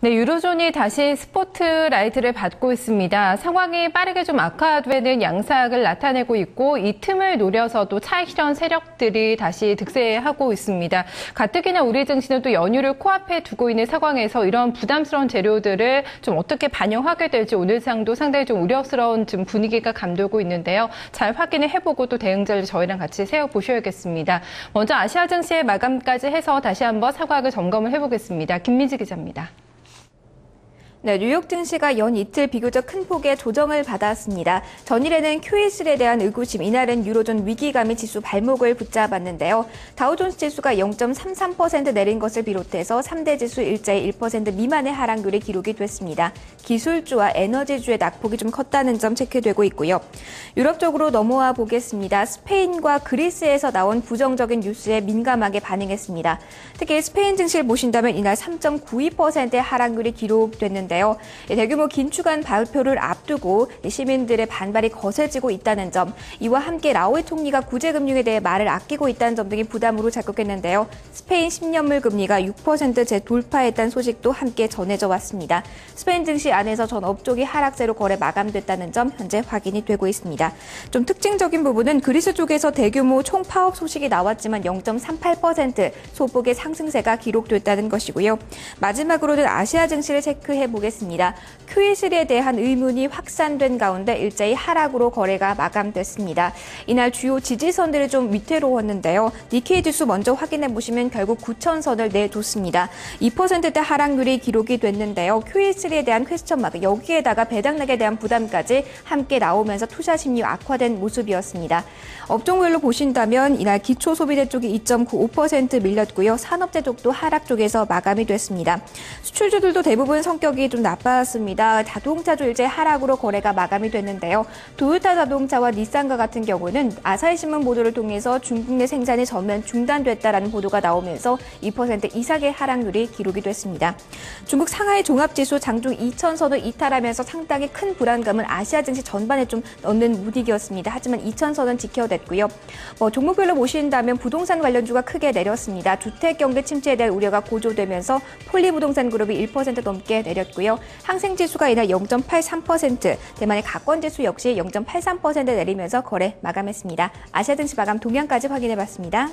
네, 유로존이 다시 스포트라이트를 받고 있습니다. 상황이 빠르게 좀 악화되는 양상을 나타내고 있고 이 틈을 노려서도 차익 실현 세력들이 다시 득세하고 있습니다. 가뜩이나 우리 증시는 또 연휴를 코앞에 두고 있는 상황에서 이런 부담스러운 재료들을 좀 어떻게 반영하게 될지 오늘 장도 상당히 좀 우려스러운 좀 분위기가 감돌고 있는데요. 잘 확인을 해보고 또 대응자를 저희랑 같이 세워보셔야겠습니다. 먼저 아시아 증시의 마감까지 해서 다시 한번 상황을 점검을 해보겠습니다. 김민지 기자입니다. 네, 뉴욕 증시가 연 이틀 비교적 큰 폭의 조정을 받았습니다. 전일에는 QE3에 대한 의구심, 이날은 유로존 위기감이 지수 발목을 붙잡았는데요. 다우존스 지수가 0.33% 내린 것을 비롯해서 3대 지수 일제히 1% 미만의 하락률이 기록이 됐습니다. 기술주와 에너지주의 낙폭이 좀 컸다는 점 체크되고 있고요. 유럽 쪽으로 넘어와 보겠습니다. 스페인과 그리스에서 나온 부정적인 뉴스에 민감하게 반응했습니다. 특히 스페인 증시를 보신다면 이날 3.92%의 하락률이 기록됐는데 대규모 긴축안 발표를 앞두고 시민들의 반발이 거세지고 있다는 점, 이와 함께 라오이 총리가 구제금융에 대해 말을 아끼고 있다는 점 등이 부담으로 작용했는데요. 스페인 10년물 금리가 6%째 돌파했다는 소식도 함께 전해져 왔습니다. 스페인 증시 안에서 전 업종이 하락세로 거래 마감됐다는 점 현재 확인이 되고 있습니다. 좀 특징적인 부분은 그리스 쪽에서 대규모 총파업 소식이 나왔지만 0.38% 소폭의 상승세가 기록됐다는 것이고요. 마지막으로는 아시아 증시를 체크해 보겠습니다. QE3에 대한 의문이 확산된 가운데 일제히 하락으로 거래가 마감됐습니다. 이날 주요 지지선들이 좀 위태로웠는데요. 니케이 지수 먼저 확인해 보시면 결국 9,000선을 내줬습니다. 2%대 하락률이 기록이 됐는데요. QE3에 대한 퀘스천 마크, 여기에다가 배당락에 대한 부담까지 함께 나오면서 투자 심리 악화된 모습이었습니다. 업종별로 보신다면 이날 기초소비재 쪽이 2.95% 밀렸고요. 산업재 쪽도 하락 쪽에서 마감이 됐습니다. 수출주들도 대부분 성격이 좀 나빴습니다. 자동차주 일제 하락으로 거래가 마감이 됐는데요. 도요타 자동차와 닛산과 같은 경우는 아사히 신문 보도를 통해서 중국 내 생산이 전면 중단됐다라는 보도가 나오면서 2% 이상의 하락률이 기록이 됐습니다. 중국 상하이 종합지수 장중 2,000선을 이탈하면서 상당히 큰 불안감을 아시아 증시 전반에 좀 넣는 분위기였습니다. 하지만 2,000선은 지켜냈고요. 종목별로 보신다면 부동산 관련주가 크게 내렸습니다. 주택 경기 침체에 대한 우려가 고조되면서 폴리부동산 그룹이 1% 넘게 내렸고요. 항생지수가 이날 0.83%, 대만의 가권지수 역시 0.83% 내리면서 거래 마감했습니다. 아시아 증시 마감 동향까지 확인해봤습니다.